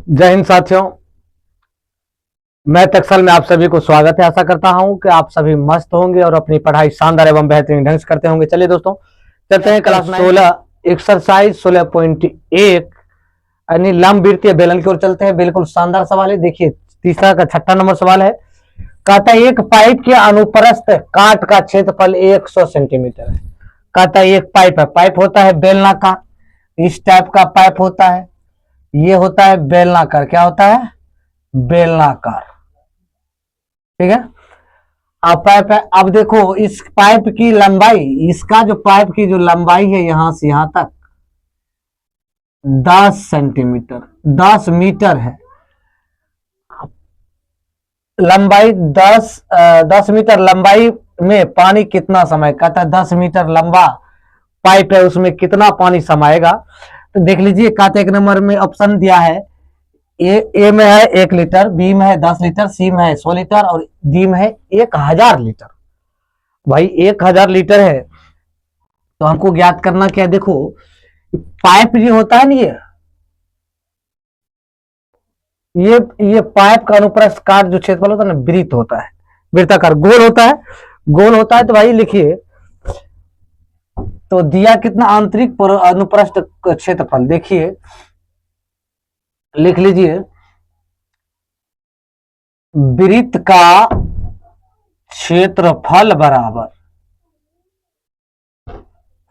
जय हिंद साथियों। मैं टक्सल में आप सभी को स्वागत है। आशा करता हूं कि आप सभी मस्त होंगे और अपनी पढ़ाई शानदार एवं बेहतरीन ढंग से करते होंगे। चलिए दोस्तों, चलते हैं क्लास 16 एक्सरसाइज 16.1 यानी लंबवृत्तीय बेलन की ओर चलते हैं। बिल्कुल शानदार सवाल है। देखिए, तीसरा का 6ठा नंबर सवाल है। कहता है एक पाइप के अनुप्रस्थ काट का क्षेत्रफल 100 सेंटीमीटर है। कहता है एक पाइप है, पाइप होता है बेलनाकार, इस टाइप का पाइप होता है, ये होता है बेलनाकार। क्या होता है? बेलनाकार। ठीक है। अब पाइप है। अब देखो इस पाइप की लंबाई, इसका जो पाइप की जो लंबाई है यहां से यहां तक 10 सेंटीमीटर 10 मीटर है। लंबाई 10 मीटर लंबाई में पानी कितना समय? कहता है 10 मीटर लंबा पाइप है, उसमें कितना पानी समाएगा? तो देख लीजिए, कहते एक नंबर में ऑप्शन दिया है। ए में है 1 लीटर, बी में है 10 लीटर, सी में है 100 लीटर और डी में है 1000 लीटर। भाई 1000 लीटर है तो हमको ज्ञात करना क्या है? देखो पाइप जो होता है ना, ये पाइप का अनुप्रस्थ काट जो क्षेत्रफल होता है ना, वृत्त होता है, वृत्ताकार, गोल होता है, गोल होता है। तो भाई लिखिए, तो दिया कितना आंतरिक अनुप्रस्थ क्षेत्रफल, देखिए लिख लीजिए, वृत्त का क्षेत्रफल बराबर,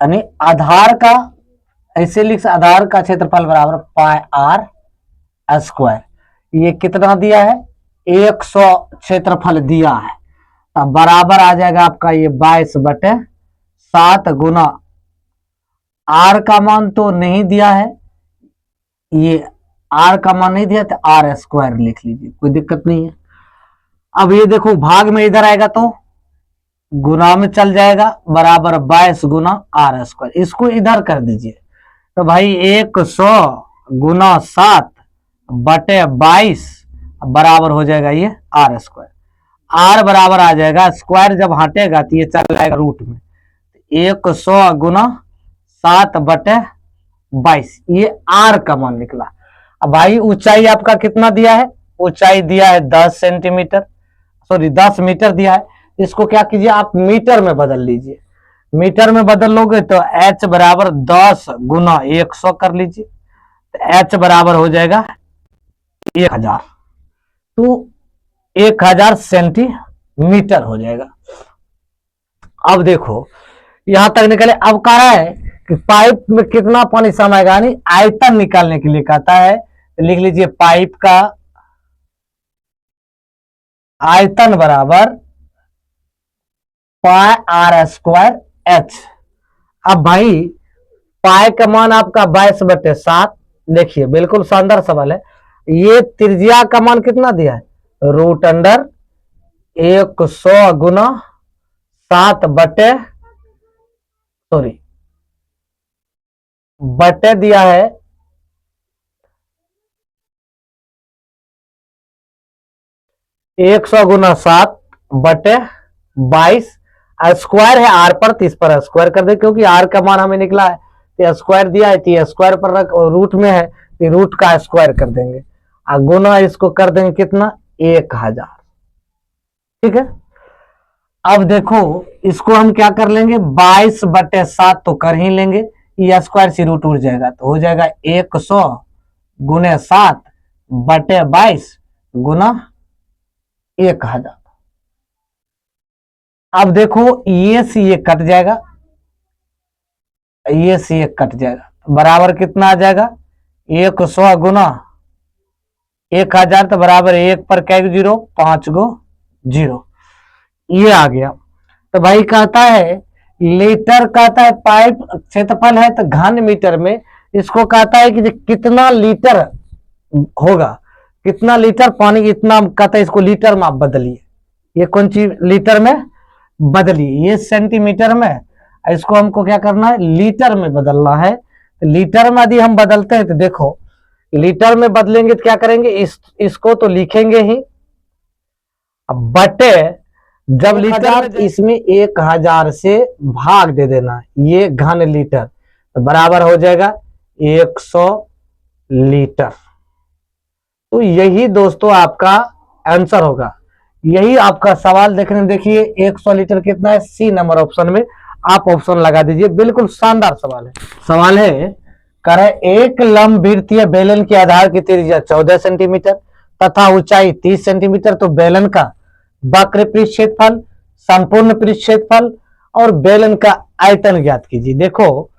यानी आधार का, ऐसे लिख, आधार का क्षेत्रफल बराबर पाई आर स्क्वायर। ये कितना दिया है? 100 क्षेत्रफल दिया है। अब बराबर आ जाएगा आपका ये 22/7 गुना, आर का मान तो नहीं दिया है, ये आर का मान नहीं दिया तो आर स्क्वायर लिख लीजिए, कोई दिक्कत नहीं है। अब ये देखो भाग में इधर आएगा तो गुना में चल जाएगा, बराबर 22 गुना आर स्क्वायर। इसको इधर कर दीजिए तो भाई 100 गुना 7/22 बराबर हो जाएगा ये आर स्क्वायर। आर बराबर आ जाएगा, स्क्वायर जब हटेगा तो ये चल जाएगा रूट में, 100 गुना 7/22, ये आर का मान निकला। अब भाई ऊंचाई आपका कितना दिया है? ऊंचाई दिया है 10 सेंटीमीटर, सॉरी 10 मीटर दिया है। इसको क्या कीजिए, आप मीटर में बदल लीजिए। मीटर में बदल लोगे तो h बराबर 10 गुना 100 कर लीजिए, तो h बराबर हो जाएगा 1000, तो 1000 सेंटीमीटर हो जाएगा। अब देखो यहां तक निकले। अब कह रहा है कि पाइप में कितना पानी समाएगा, यानी आयतन निकालने के लिए कहता है। तो लिख लीजिए पाइप का आयतन बराबर पाई आर स्क्वायर एच। अब भाई पाई का मान आपका 22/7, देखिए बिल्कुल शानदार सवाल है। ये त्रिज्या का मान कितना दिया है? रूट अंडर 100 गुना 7 बटे दिया है 100 गुना 7/22, स्क्वायर है आर पर, तो इस पर स्क्वायर कर दे, क्योंकि आर का मान हमें निकला है तो स्क्वायर दिया है, तो स्क्वायर पर रख, और रूट में है तो रूट का स्क्वायर कर देंगे, और गुना इसको कर देंगे कितना? 1000। ठीक है। अब देखो इसको हम क्या कर लेंगे, 22/7 तो कर ही लेंगे, ये स्क्वायर से रूट उड़ जाएगा, तो हो जाएगा 100 गुने 7/22 गुना 1000। अब देखो ये से ये कट जाएगा, ये से ये कट जाएगा, बराबर कितना आ जाएगा? 100 गुना 1000, तो बराबर 1 पर क्या 0, 5 गो 0, ये आ गया। तो भाई कहता है लीटर, कहता है पाइप क्षेत्रफल है तो घन मीटर में, इसको कहता है कि कितना लीटर होगा, कितना लीटर पानी, इतना कहता है, इसको लीटर में आप बदलिए, ये कौन चीज लीटर में बदलिए, ये सेंटीमीटर में, इसको हमको क्या करना है? लीटर में बदलना है। तो लीटर में यदि हम बदलते हैं तो देखो, लीटर में बदलेंगे तो क्या करेंगे, इसको तो लिखेंगे ही, अब बटे जब लीटर, इसमें 1000 से भाग दे देना, ये घन लीटर, तो बराबर हो जाएगा 100 लीटर। तो यही दोस्तों आपका आंसर होगा। यही आपका सवाल देखने में, देखिए 100 लीटर कितना है, सी नंबर ऑप्शन में आप ऑप्शन लगा दीजिए। बिल्कुल शानदार सवाल है। सवाल है कह रहा है एक लंबवृत्तीय बेलन के आधार की त्रिज्या 14 सेंटीमीटर तथा ऊंचाई 30 सेंटीमीटर, तो बेलन का वक्र पृष्ठ क्षेत्रफल, संपूर्ण पृष्ठ क्षेत्रफल और बेलन का आयतन ज्ञात कीजिए। देखो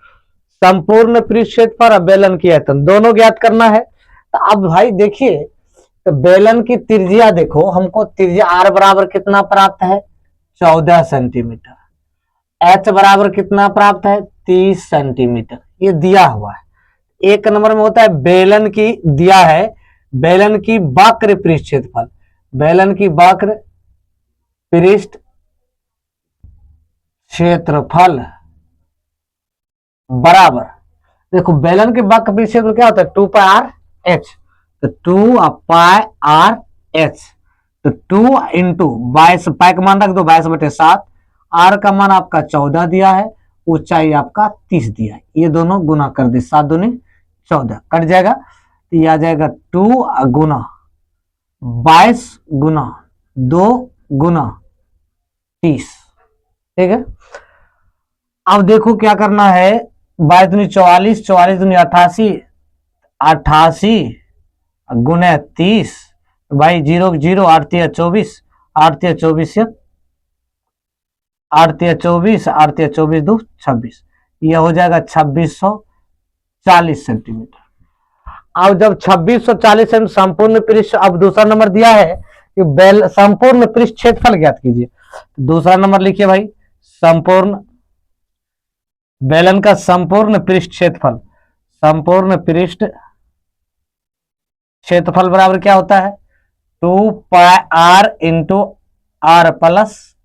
संपूर्ण पृष्ठ क्षेत्रफल और बेलन की आयतन दोनों ज्ञात करना है। तो अब भाई देखिए, तो बेलन की त्रिज्या देखो, हमको त्रिज्या आर बराबर कितना प्राप्त है, 14 सेंटीमीटर। एच बराबर कितना प्राप्त है, 30 सेंटीमीटर, ये दिया हुआ है। एक नंबर में होता है बेलन की, दिया है बेलन की वक्र पृष्ठ क्षेत्रफल, बेलन की वक्र पृष्ठ क्षेत्रफल बराबर, देखो बेलन के वक्र पृष्ठ क्षेत्रफल क्या होता है, 2 पाई आर एच, तो 2 पाई आर एच, तो 2 इंटू 22, पाई का मान रख दो 22/7, आर का मान आपका 14 दिया है, ऊंचाई आपका 30 दिया है, ये दोनों गुना कर दे, 7 दूनी 14 कट जाएगा, तो ये आ जाएगा 2 गुना 22 गुना 2 गुना 30। ठीक है, अब देखो क्या करना है, 22 दूनी 44, 44 दूनी 88, 88 गुने 30, भाई 0 0, 8 या 24, 8 या 24 से 8 या 24, 8 या 24 2 26, यह हो जाएगा 2640 सेंटीमीटर। अब जब 2640 सेंटीमीटर संपूर्ण पृष्ठ, अब दूसरा नंबर दिया है कि बेल संपूर्ण पृष्ठ क्षेत्रफल ज्ञात कीजिए। दूसरा नंबर लिखिए भाई, संपूर्ण बेलन का संपूर्ण पृष्ठ क्षेत्रफल, संपूर्ण पृष्ठ क्षेत्रफल बराबर क्या होता है, 2 pi r into r plus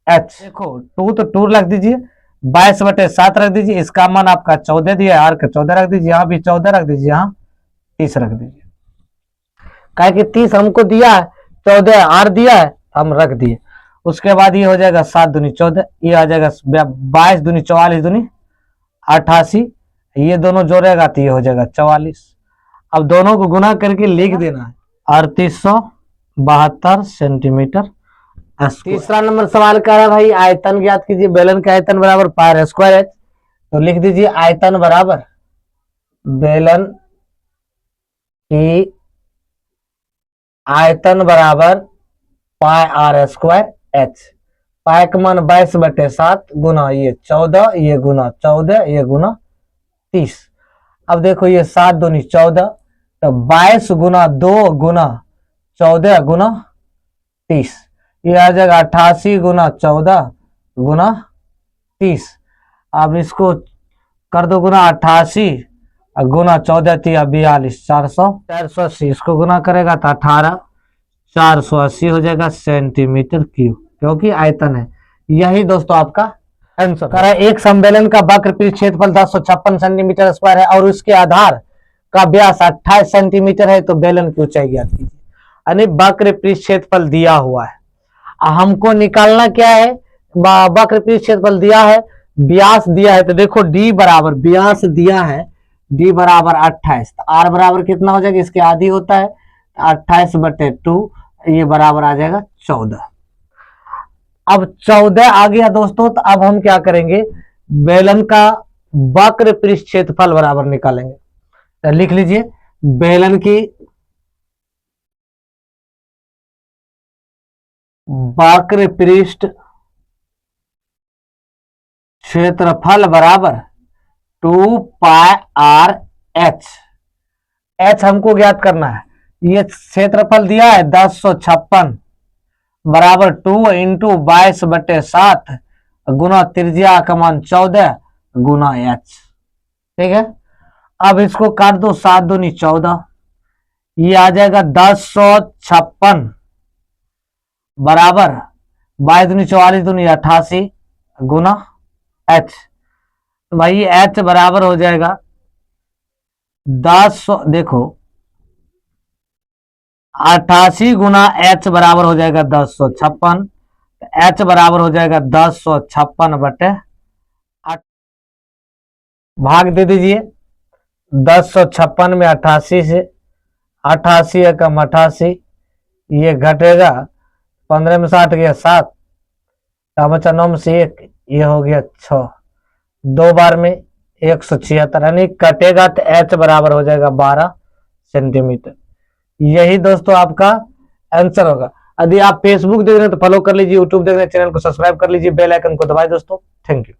h. देखो 2 तो 2 रख दीजिए, 22/7 रख दीजिए, इसका मान आपका 14 दिया है, आर का 14 रख दीजिए, यहाँ भी 14 रख दीजिए, यहाँ 30 रख दीजिए, क्या कि 30 हमको दिया है, 14 आर दिया है, हम रख दिए। उसके बाद ये हो जाएगा 7 दूनी 14, ये आ जाएगा 22 दूनी 44 दूनी 88, ये दोनों जोड़ेगा तो ये हो जाएगा 44। अब दोनों को गुना करके लिख देना है, 3872 सेंटीमीटर। तीसरा नंबर सवाल का है भाई आयतन ज्ञात कीजिए, बेलन का आयतन बराबर पाई स्क्वायर एच, तो लिख दीजिए आयतन बराबर बेलन की आयतन बराबर पाई आर स्क्वायर एच, पाई का मान 22/7 गुना ये 14, ये गुना 14, ये गुना 30। अब देखो ये 7 दूनी 14, तो 22 गुना 2 गुना 14 गुना 30, ये आ जाएगा 88 गुना 14 गुना 30। अब इसको कर दो गुना 88 गुना 14 तिया 42, 480, इसको गुना करेगा तो 18,480 हो जाएगा सेंटीमीटर क्यूब, क्योंकि आयतन है। यही दोस्तों आपका आंसर है। एक सम्मेलन का वक्र पृष्ठ क्षेत्रफल 1056 सेंटीमीटर स्क्वायर है और उसके आधार का व्यास 28 सेंटीमीटर है, तो बेलन की ऊंचाई ज्ञात कीजिए। यानी वक्र पृष्ठ क्षेत्रफल दिया हुआ है, हमको निकालना क्या है, वक्र पृष्ठ क्षेत्रफल दिया है, व्यास दिया है, तो देखो डी बराबर, व्यास दिया है डी बराबर 28, तो आर बराबर कितना हो जाएगा, इसके आधी होता है 28/2, ये बराबर आ जाएगा 14। अब 14 आ गया दोस्तों, तो अब हम क्या करेंगे, बेलन का वक्र पृष्ठ क्षेत्रफल बराबर निकालेंगे। तो लिख लीजिए बेलन की वक्र पृष्ठ क्षेत्रफल बराबर 2 पाई आर एच, एच हमको ज्ञात करना है, ये क्षेत्रफल दिया है 1056 बराबर 2 इंटू 22/7 गुना त्रिज्या का मान 14 गुना एच। ठीक है, अब इसको काट दो, 7 दूनी 14, ये आ जाएगा 1056 बराबर 22 दूनी 44 दूनी 88 गुना एच, तो भाई एच बराबर हो जाएगा 10, देखो 88 गुना एच बराबर हो जाएगा 1056, एच बराबर हो जाएगा 1056/8, भाग दे दीजिए 1056 में 88 से 88 एकम 88, ये घटेगा 15 में 60 गया 7, का बचा 9 में से 1, ये हो गया 6, 2 बार में 176, यानी कटेगा तो h बराबर हो जाएगा 12 सेंटीमीटर। यही दोस्तों आपका आंसर होगा। यदि आप फेसबुक देख रहे हैं तो फॉलो कर लीजिए, यूट्यूब देख रहे हैं चैनल को सब्सक्राइब कर लीजिए, बेल आइकन को दबाएं दोस्तों। Thank you.